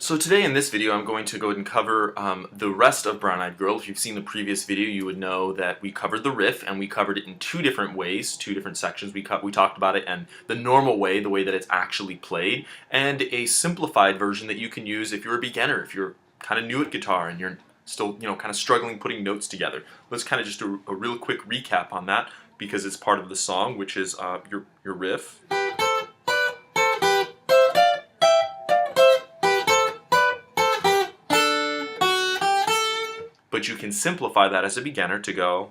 So today in this video I'm going to go ahead and cover the rest of Brown Eyed Girl. If you've seen the previous video you would know that we covered the riff and we covered it in two different ways, two different sections. We talked about it and the normal way, the way that it's actually played, and a simplified version that you can use if you're a beginner, if you're kind of new at guitar and you're still kind of struggling putting notes together. Let's kind of just do a real quick recap on that because it's part of the song, which is your riff. But you can simplify that as a beginner to go.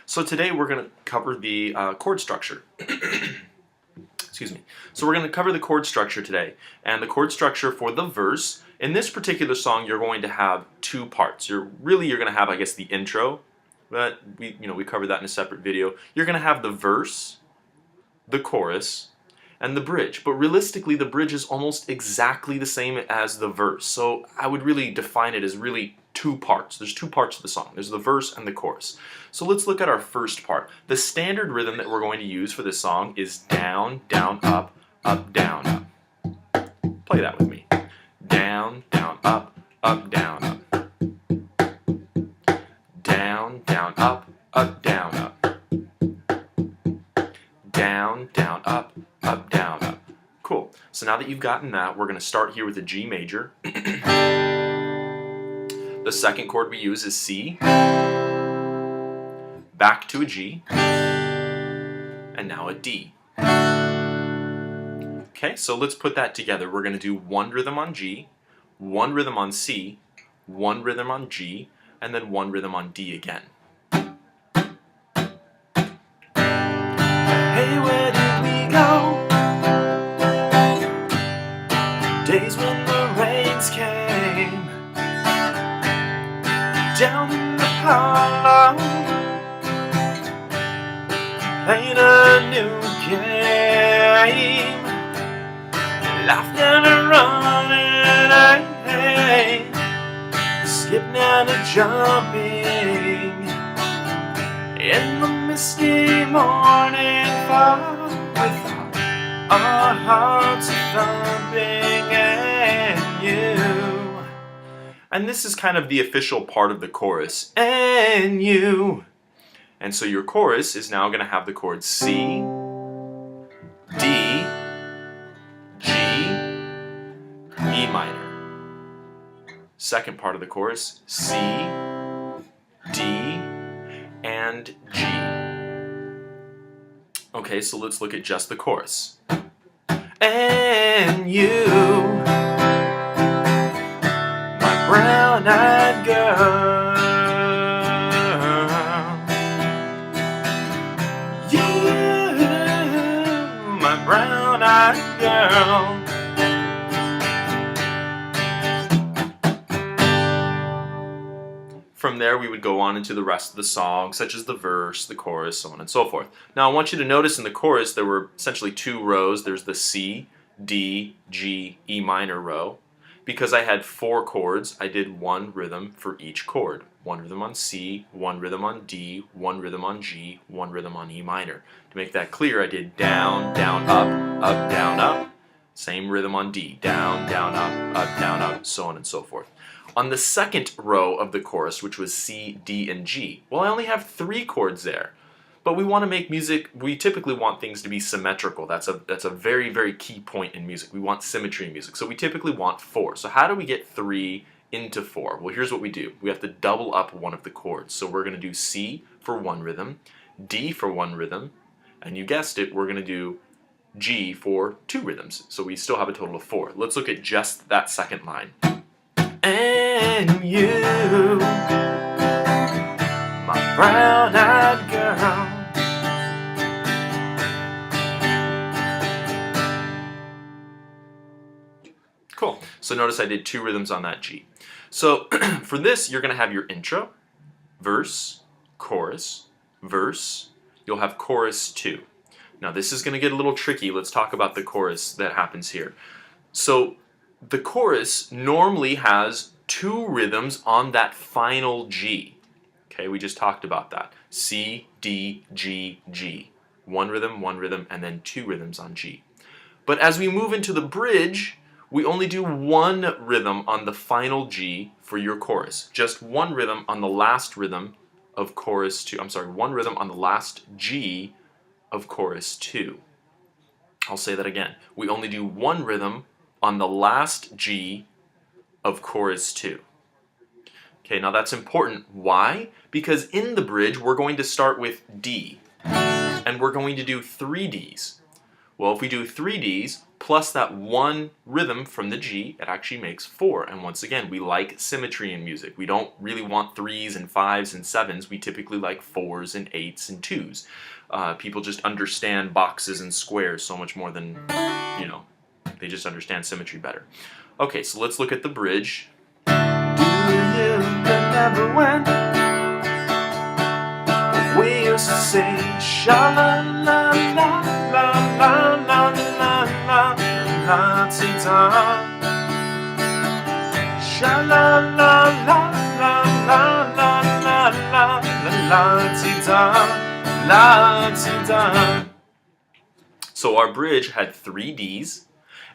So today we're going to cover the chord structure. Excuse me. So we're going to cover the chord structure today. And the chord structure for the verse, in this particular song you're going to have two parts. You're going to have, I guess, the intro, but we covered that in a separate video. You're going to have the verse, the chorus, and the bridge. But realistically, the bridge is almost exactly the same as the verse. So I would really define it as really two parts. There's two parts of the song. There's the verse and the chorus. So let's look at our first part. The standard rhythm that we're going to use for this song is down, down, up, down, up. Play that with me. Down, down, up, down, up. Down, down, up, down, up. Down, down, up, down, up. Cool. So now that you've gotten that, we're going to start here with a G major. The second chord we use is C. Back to a G. And now a D. Okay, so let's put that together. We're going to do one rhythm on G, one rhythm on C, one rhythm on G, and then one rhythm on D again. Hey, where did we go? Days when the rains came down in the hollow, playing a new game, laughing and running, skipping and jumping in the misty morning fog, with our hearts thumping and you. And this is kind of the official part of the chorus. And you. And so your chorus is now going to have the chords C, D, G, E minor. Second part of the chorus, C, D, and G. Okay, so let's look at just the chorus. And you, my brown-eyed girl, you, my brown-eyed girl. From there we would go on into the rest of the song, such as the verse, the chorus, so on and so forth. Now I want you to notice in the chorus there were essentially two rows. There's the C, D, G, E minor row. Because I had four chords, I did one rhythm for each chord. One rhythm on C, one rhythm on D, one rhythm on G, one rhythm on E minor. To make that clear, I did down, down, up, down, up. Same rhythm on D, down, down, up, so on and so forth. On the second row of the chorus, which was C, D, and G, well, I only have three chords there. But we want to make music, we typically want things to be symmetrical. That's a very, very key point in music. We want symmetry in music. So we typically want four. So how do we get three into four? Well, here's what we do. We have to double up one of the chords. So we're going to do C for one rhythm, D for one rhythm, and you guessed it, we're going to do G for two rhythms. So we still have a total of four. Let's look at just that second line. And you, my brown-eyed girl. Cool. So notice I did two rhythms on that G. So for this, you're going to have your intro, verse, chorus, verse. You'll have chorus 2. Now this is going to get a little tricky. Let's talk about the chorus that happens here. So the chorus normally has two rhythms on that final G. Okay, we just talked about that. C, D, G, G. One rhythm, and then two rhythms on G. But as we move into the bridge, we only do one rhythm on the final G for your chorus. Just one rhythm on the last rhythm of chorus 2. I'm sorry, one rhythm on the last G of chorus 2. I'll say that again. We only do one rhythm on the last G of chorus 2. Okay, now that's important. Why? Because in the bridge, we're going to start with D, and we're going to do 3 Ds. Well, if we do 3 Ds plus that one rhythm from the G, it actually makes 4. And once again, we like symmetry in music. We don't really want 3s and 5s and 7s. We typically like 4s and 8s and 2s. People just understand boxes and squares so much more than, you know, they just understand symmetry better. Okay, so let's look at the bridge. Do you remember when we used to sing sha-la-la-la-la-la-la-la-la-la-ti-da, sha-la-la-la-la-la-la-la-la-ti-da, la-ti-da. So our bridge had 3 Ds,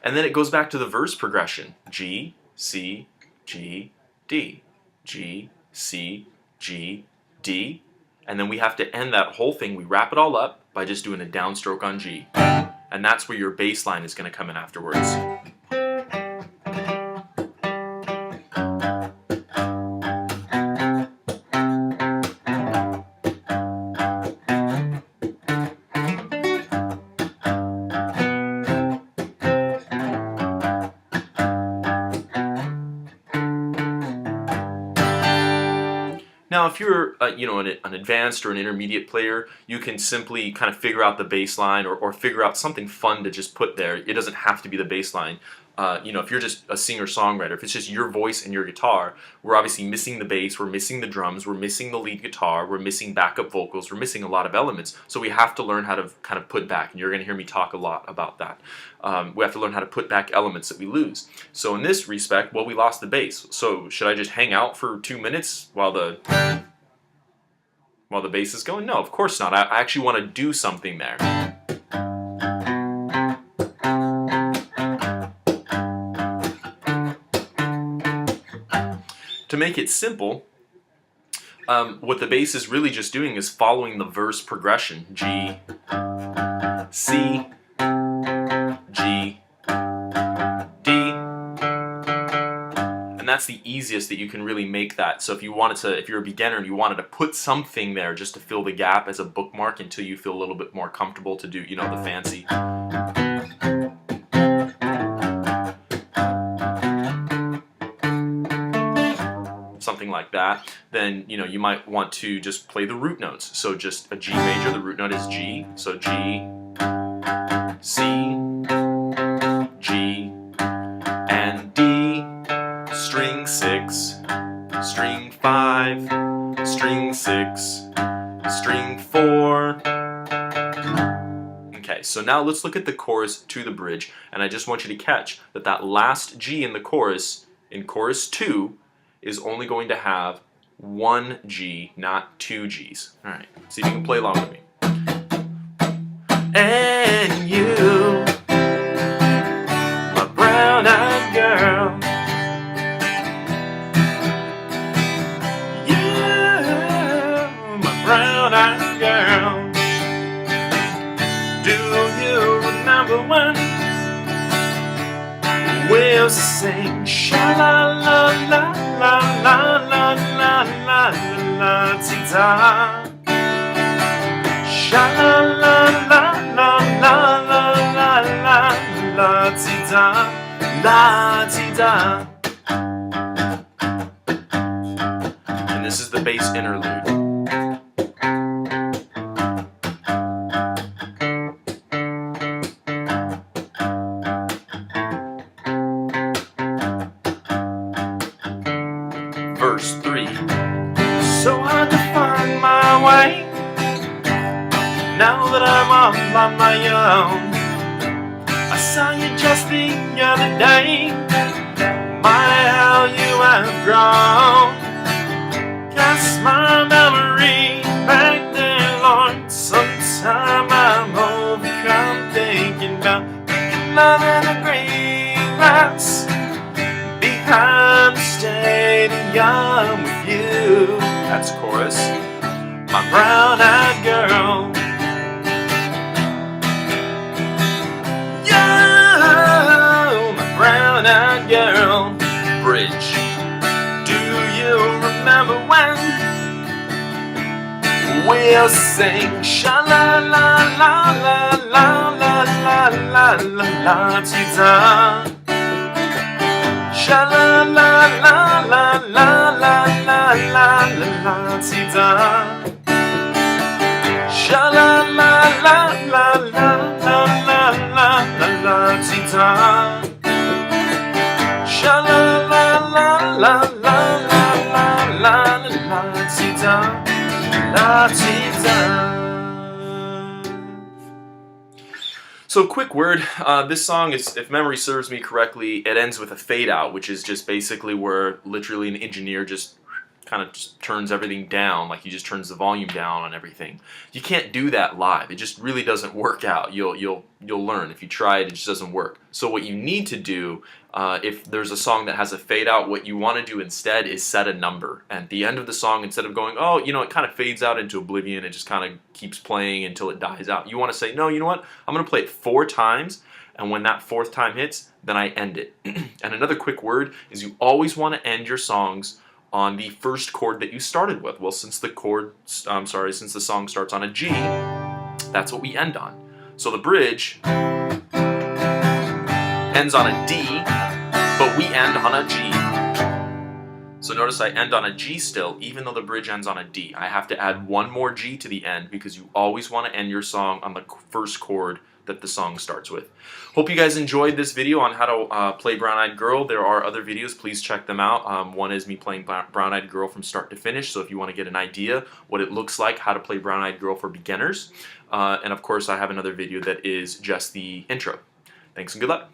and then it goes back to the verse progression. G, C, G, D. G, C, G, D. And then we have to end that whole thing. We wrap it all up by just doing a downstroke on G. And that's where your bass line is going to come in afterwards. Now, if you're an advanced or an intermediate player, you can simply kind of figure out the bass line or figure out something fun to just put there. It doesn't have to be the bass line. If you're just a singer-songwriter, if it's just your voice and your guitar, we're obviously missing the bass, we're missing the drums, we're missing the lead guitar, we're missing backup vocals, we're missing a lot of elements. So we have to learn how to kind of put back, and you're going to hear me talk a lot about that. We have to learn how to put back elements that we lose. So in this respect, well, we lost the bass. So should I just hang out for 2 minutes while the bass is going? No, of course not. I actually want to do something there. To make it simple, what the bass is really just doing is following the verse progression. G, C, G, D. And that's the easiest that you can really make that. So if you're a beginner and you wanted to put something there just to fill the gap as a bookmark until you feel a little bit more comfortable to do, the fancy. Something like that, then you might want to just play the root notes. So just a G major, the root note is G, so G, C, G, and D, string 6, string 5, string 6, string 4. Okay, so now let's look at the chorus to the bridge, and I just want you to catch that last G in the chorus, in chorus 2, is only going to have 1 G, not 2 Gs. Alright, see if you can play along with me. And you, my brown-eyed girl, you, my brown-eyed girl, do you remember when we'll sing sha-la-la-la-la-la-la-la-la-la-ti-da, sha-la-la-la-la-la-la-la-la-ti-da, la-ti-da. And this is the bass interlude. Verse 3. So hard to find my way now that I'm all on my own. I saw you just the other day. My, how you have grown. Cast my memory back there, Lord. Sometime I'm overcome thinking about loving the green lights behind the stadium with you. That's chorus. My brown-eyed girl. Yo, my brown-eyed girl. Bridge. Do you remember when we'll sing sha la la la la la la la la la la ti-da? Sha la la la la la la la la la ti-da. Sha la la la la la la la la la ti-da. Sha la la la la la la la la ti-da. La ti-da. So quick word, this song is, if memory serves me correctly, it ends with a fade out, which is just basically where literally an engineer just kind of just turns everything down, like he just turns the volume down on everything. You can't do that live. It just really doesn't work out. You'll learn. If you try it, it just doesn't work. So what you need to do, if there's a song that has a fade out, what you want to do instead is set a number. And at the end of the song, instead of going, oh, you know, it kind of fades out into oblivion, it just kind of keeps playing until it dies out. You want to say, no, you know what? I'm going to play it 4 times. And when that 4th time hits, then I end it. And another quick word is you always want to end your songs on the first chord that you started with. Well, since the song starts on a G, that's what we end on. So the bridge ends on a D, but we end on a G. So notice I end on a G still, even though the bridge ends on a D. I have to add one more G to the end because you always want to end your song on the first chord that the song starts with. Hope you guys enjoyed this video on how to play Brown-Eyed Girl. There are other videos, please check them out. One is me playing Brown-Eyed Girl from start to finish, so if you want to get an idea what it looks like, how to play Brown-Eyed Girl for beginners. And of course I have another video that is just the intro. Thanks and good luck.